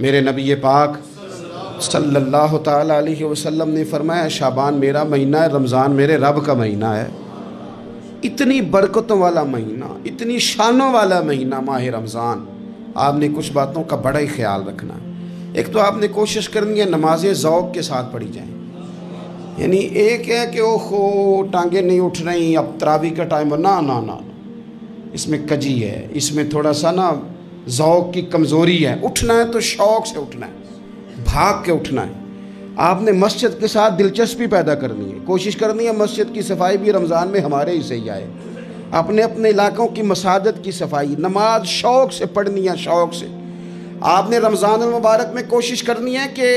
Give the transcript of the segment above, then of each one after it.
میرے نبی پاک صلی اللہ تعالیٰ علیہ وسلم نے فرمایا شعبان میرا مہینہ ہے، رمضان میرے رب کا مہینہ ہے۔ اتنی برکتوں والا مہینہ، اتنی شانوں والا مہینہ ماہ رمضان، آپ نے کچھ باتوں کا بڑا ہی خیال رکھنا ہے۔ ایک تو آپ نے کوشش کرنی ہے نمازیں ذوق کے ساتھ پڑھی جائیں، یعنی ایک ہے کہ اوہو ٹانگیں نہیں اٹھ رہی، اب تراویح کا ٹائم ہو، نہ اس میں کجی ہے، اس میں تھوڑا سا نا ذوق کی کمزوری ہے۔ اٹھنا ہے تو شوق سے اٹھنا ہے، بھاگ کے اٹھنا ہے۔ آپ نے مسجد کے ساتھ دلچسپی پیدا کرنی ہے، کوشش کرنی ہے مسجد کی صفائی بھی رمضان میں ہمارے ہی سے ہی آئے۔ اپنے علاقوں کی مساجد کی صفائی، نماز شوق سے پڑھنی ہے، شوق سے۔ آپ نے رمضان المبارک میں کوشش کرنی ہے کہ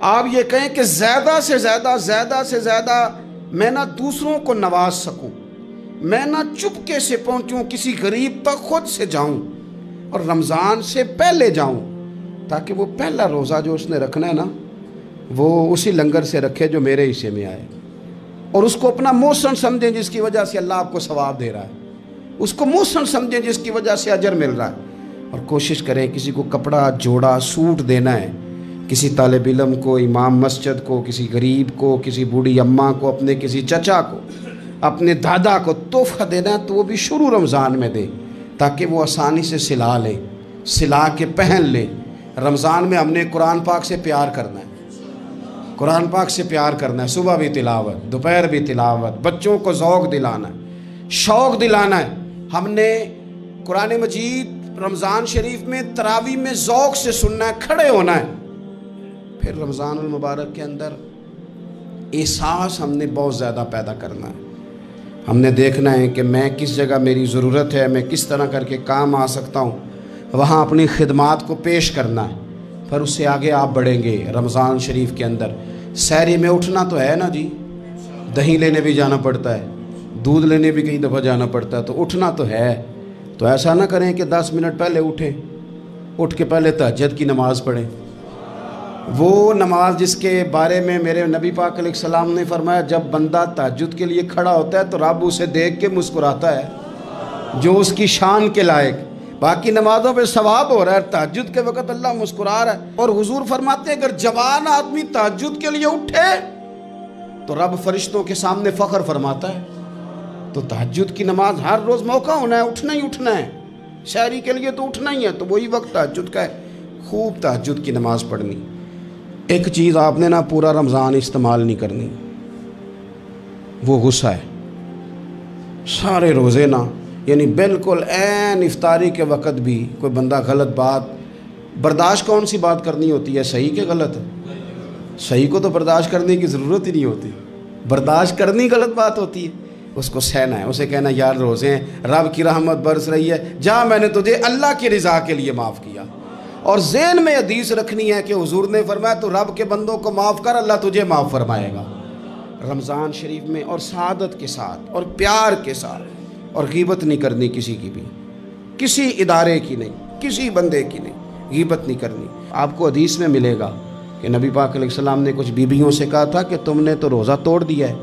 آپ یہ کہیں کہ زیادہ سے زیادہ میں نہ دوسروں کو نواز سکوں، میں نہ چپکے سے پہنچوں کسی غریب تک، خود سے جاؤں اور رمضان سے پہلے جاؤں، تاکہ وہ پہلا روزہ جو اس نے رکھنا ہے نا وہ اسی لنگر سے رکھے جو میرے حصے میں آئے، اور اس کو اپنا محسن سمجھیں جس کی وجہ سے اللہ آپ کو ثواب دے رہا ہے، اس کو محسن سمجھیں جس کی وجہ سے اجر مل رہا ہے۔ اور کوشش کریں کسی کو کپڑا جوڑا سوٹ دینا ہے، کسی طالب علم کو، امام مسجد کو، کسی غریب کو، کسی بوڑھی اماں کو، اپنے کسی چچا کو، اپنے دادا کو تحفہ دینا ہے تو وہ بھی شروع رمضان میں دے، تاکہ وہ آسانی سے سلا لے، سلا کے پہن لے۔ رمضان میں ہم نے قرآن پاک سے پیار کرنا ہے، قرآن پاک سے پیار کرنا ہے، صبح بھی تلاوت، دوپہر بھی تلاوت، بچوں کو ذوق دلانا ہے، شوق دلانا ہے۔ ہم نے قرآن مجید رمضان شریف میں تراویح میں ذوق سے سننا ہے، کھڑے ہونا ہے۔ پھر رمضان المبارک کے اندر احساس ہم نے بہت زیادہ پیدا کرنا ہے۔ ہم نے دیکھنا ہے کہ میں کس جگہ میری ضرورت ہے، میں کس طرح کر کے کام آ سکتا ہوں، وہاں اپنی خدمات کو پیش کرنا ہے۔ پھر اس سے آگے آپ بڑھیں گے۔ رمضان شریف کے اندر سحری میں اٹھنا تو ہے نا جی، دہی لینے بھی جانا پڑتا ہے، دودھ لینے بھی کئی دفعہ جانا پڑتا ہے، تو اٹھنا تو ہے۔ تو ایسا نہ کریں کہ 10 منٹ پہلے اٹھیں، اٹھ کے پہلے تہجد کی نماز پڑھیں، وہ نماز جس کے بارے میں میرے نبی پاک علیہ السلام نے فرمایا جب بندہ تہجد کے لیے کھڑا ہوتا ہے تو رب اسے دیکھ کے مسکراتا ہے، جو اس کی شان کے لائق۔ باقی نمازوں پہ ثواب ہو رہا ہے، تہجد کے وقت اللہ مسکرا رہا ہے۔ اور حضور فرماتے ہیں اگر جوان آدمی تہجد کے لیے اٹھے تو رب فرشتوں کے سامنے فخر فرماتا ہے۔ تو تہجد کی نماز ہر روز موقع ہونا ہے، اٹھنا ہی اٹھنا ہے، سحری کے لیے تو اٹھنا ہی ہے، تو وہی وقت تہجد کا ہے، خوب تہجد کی نماز پڑھنی۔ ایک چیز آپ نے نا پورا رمضان استعمال نہیں کرنی، وہ غصہ ہے۔ سارے روزے نا، یعنی بالکل عین افطاری کے وقت بھی کوئی بندہ غلط بات، برداشت کون سی بات کرنی ہوتی ہے، صحیح کہ غلط؟ صحیح کو تو برداشت کرنے کی ضرورت ہی نہیں ہوتی، برداشت کرنی غلط بات ہوتی ہے، اس کو سہنا ہے، اسے کہنا یار روزے ہیں، رب کی رحمت برس رہی ہے، جا میں نے تجھے اللہ کی رضا کے لیے معاف کیا۔ اور ذہن میں حدیث رکھنی ہے کہ حضور نے فرمایا تو رب کے بندوں کو معاف کر، اللہ تجھے معاف فرمائے گا۔ رمضان شریف میں اور سعادت کے ساتھ اور پیار کے ساتھ، اور غیبت نہیں کرنی کسی کی بھی، کسی ادارے کی نہیں، کسی بندے کی نہیں، غیبت نہیں کرنی۔ آپ کو حدیث میں ملے گا کہ نبی پاک علیہ السلام نے کچھ بیویوں سے کہا تھا کہ تم نے تو روزہ توڑ دیا ہے،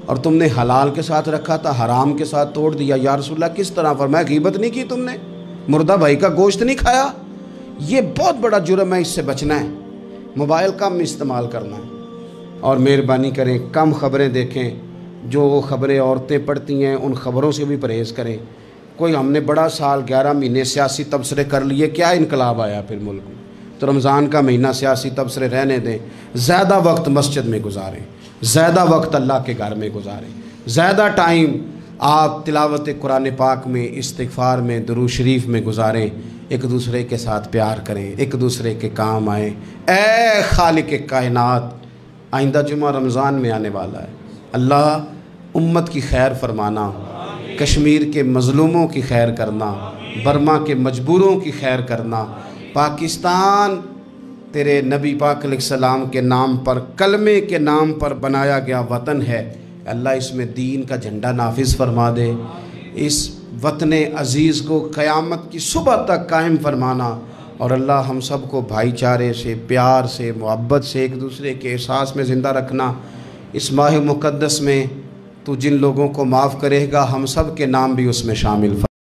اور تم نے حلال کے ساتھ رکھا تھا، حرام کے ساتھ توڑ دیا۔ یا رسول اللہ کس طرح؟ فرمایا غیبت نہیں کی تم نے، مردہ بھائی کا گوشت نہیں کھایا، یہ بہت بڑا جرم ہے، اس سے بچنا ہے۔ موبائل کم استعمال کرنا ہے، اور مہربانی کریں کم خبریں دیکھیں، جو خبریں عورتیں پڑھتی ہیں ان خبروں سے بھی پرہیز کریں۔ کوئی ہم نے بڑا سال 11 مہینے سیاسی تبصرے کر لیے، کیا انقلاب آیا پھر ملک میں؟ تو رمضان کا مہینہ سیاسی تبصرے رہنے دیں، زیادہ وقت مسجد میں گزاریں، زیادہ وقت اللہ کے گھر میں گزاریں، زیادہ ٹائم آپ تلاوت قرآن پاک میں، استغفار میں، درود شریف میں گزاریں، ایک دوسرے کے ساتھ پیار کریں، ایک دوسرے کے کام آئیں۔ اے خالق کائنات، آئندہ جمعہ رمضان میں آنے والا ہے، اللہ امت کی خیر فرمانا، کشمیر کے مظلوموں کی خیر کرنا، برما کے مجبوروں کی خیر کرنا۔ پاکستان تیرے نبی پاک علیہ السلام کے نام پر، کلمے کے نام پر بنایا گیا وطن ہے، اللہ اس میں دین کا جھنڈا نافذ فرما دے، اس وطن عزیز کو قیامت کی صبح تک قائم فرمانا، اور اللہ ہم سب کو بھائی چارے سے، پیار سے، محبت سے، ایک دوسرے کے احساس میں زندہ رکھنا۔ اس ماہ مقدس میں تو جن لوگوں کو معاف کرے گا ہم سب کے نام بھی اس میں شامل